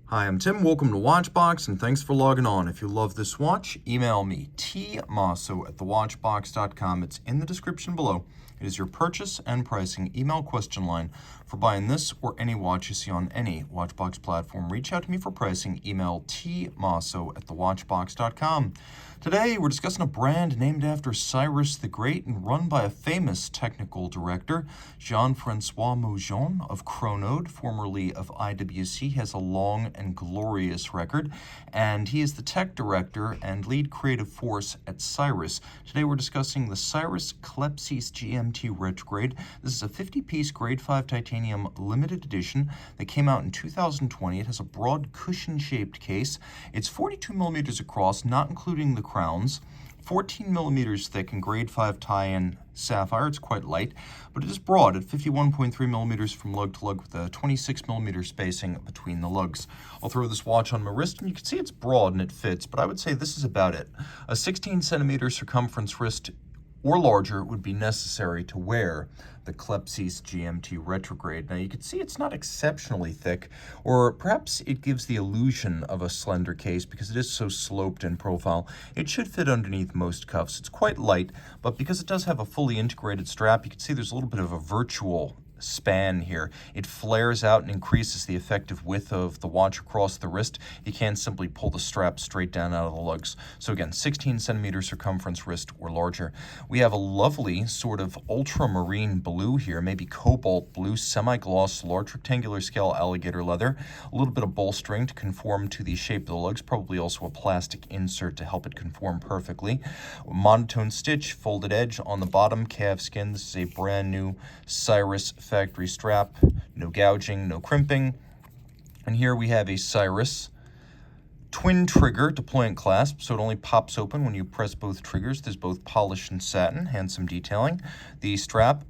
Hi, I'm Tim. Welcome to Watchbox, and thanks for logging on. If you love this watch, email me, tmosso@thewatchbox.com. It's in the description below. It is your purchase and pricing email question line for buying this or any watch you see on any Watchbox platform. Reach out to me for pricing. Email tmosso@thewatchbox.com. Today, we're discussing a brand named after Cyrus the Great and run by a famous technical director, Jean-Francois Moujon of Chronode, formerly of IWC. He has a long and glorious record, and he is the tech director and lead creative force at Cyrus. Today, we're discussing the Cyrus Klepcys GMT Retrograde. This is a 50-piece grade 5 titanium limited edition that came out in 2020. It has a broad cushion-shaped case. It's 42 millimeters across, not including the crowns, 14 millimeters thick in grade 5 tie-in sapphire. It's quite light, but it is broad at 51.3 millimeters from lug to lug with a 26 millimeter spacing between the lugs. I'll throw this watch on my wrist and you can see it's broad and it fits, but I would say this is about it. A 16 centimeter circumference wrist or larger would be necessary to wear the Klepcys GMT Retrograde. Now you can see it's not exceptionally thick, or perhaps it gives the illusion of a slender case because it is so sloped in profile. It should fit underneath most cuffs. It's quite light, but because it does have a fully integrated strap, you can see there's a little bit of a virtual span here. It flares out and increases the effective width of the watch across the wrist. You can't simply pull the strap straight down out of the lugs. So again, 16 centimeter circumference wrist or larger. We have a lovely sort of ultramarine blue here, maybe cobalt blue, semi-gloss, large rectangular scale alligator leather, a little bit of bolstering to conform to the shape of the lugs, probably also a plastic insert to help it conform perfectly. Monotone stitch, folded edge on the bottom, calf skin. This is a brand new Cyrus factory strap, no gouging, no crimping. And here we have a Cyrus twin trigger deployant clasp, so it only pops open when you press both triggers. There's both polish and satin, handsome detailing. The strap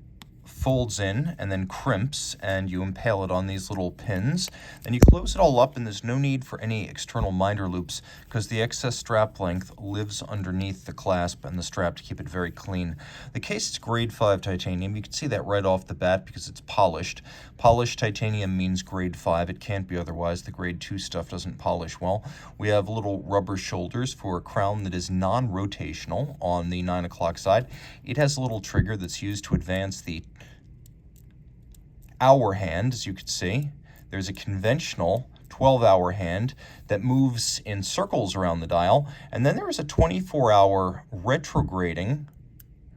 folds in and then crimps, and you impale it on these little pins. Then you close it all up, and there's no need for any external minder loops because the excess strap length lives underneath the clasp and the strap to keep it very clean. The case is grade 5 titanium. You can see that right off the bat because it's polished. Polished titanium means grade 5. It can't be otherwise. The grade 2 stuff doesn't polish well. We have little rubber shoulders for a crown that is non-rotational on the 9 o'clock side. It has a little trigger that's used to advance the hour hand, as you can see. There's a conventional 12-hour hand that moves in circles around the dial, and then there is a 24-hour retrograding,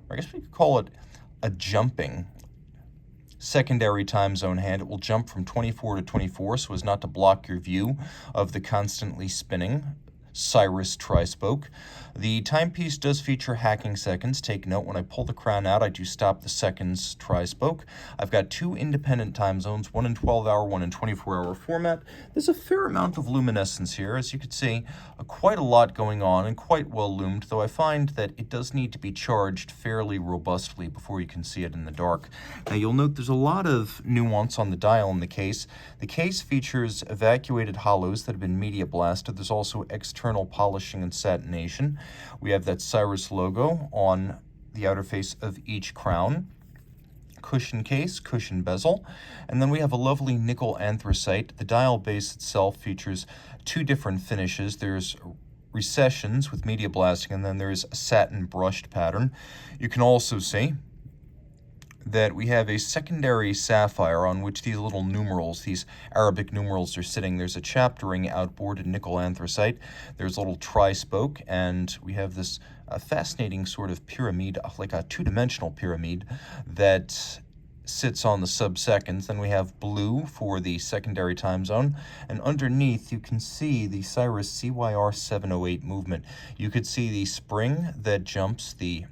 or I guess we could call it a jumping secondary time zone hand. It will jump from 24 to 24 so as not to block your view of the constantly spinning Cyrus tri-spoke. The timepiece does feature hacking seconds. Take note, when I pull the crown out, I do stop the seconds tri-spoke. I've got two independent time zones, one in 12-hour, one in 24-hour format. There's a fair amount of luminescence here. As you can see, quite a lot going on and quite well loomed, though I find that it does need to be charged fairly robustly before you can see it in the dark. Now you'll note there's a lot of nuance on the dial in the case. The case features evacuated hollows that have been media blasted. There's also external polishing and satination. We have that Cyrus logo on the outer face of each crown. Cushion case, cushion bezel, and then we have a lovely nickel anthracite. The dial base itself features two different finishes. There's recessions with media blasting, and then there's a satin brushed pattern. You can also see that we have a secondary sapphire on which these little numerals, these Arabic numerals, are sitting. There's a chaptering outboard in nickel anthracite. There's a little tri-spoke, and we have this fascinating sort of pyramid, like a two-dimensional pyramid that sits on the sub-seconds. Then we have blue for the secondary time zone, and underneath you can see the Cyrus CYR 708 movement. You could see the spring that jumps the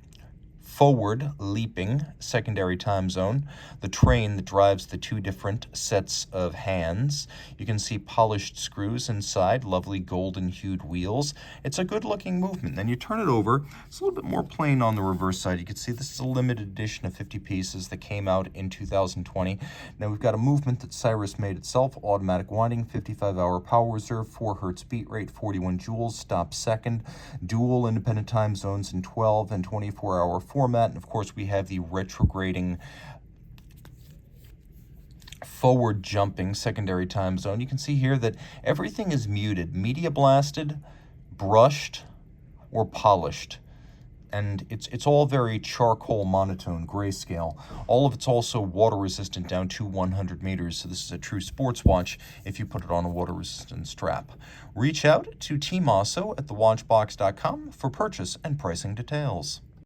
forward leaping secondary time zone, the train that drives the two different sets of hands. You can see polished screws inside, lovely golden hued wheels. It's a good looking movement. Then you turn it over, it's a little bit more plain on the reverse side. You can see this is a limited edition of 50 pieces that came out in 2020. Now we've got a movement that Cyrus made itself, automatic winding, 55-hour power reserve, 4 hertz beat rate, 41 joules, stop second, dual independent time zones in 12 and 24-hour format. And of course we have the retrograding forward jumping secondary time zone, you can see here that everything is muted, media blasted, brushed, or polished. And it's all very charcoal monotone grayscale. All of it's also water resistant down to 100 meters, so this is a true sports watch if you put it on a water resistant strap. Reach out to Team Mosso at thewatchbox.com for purchase and pricing details.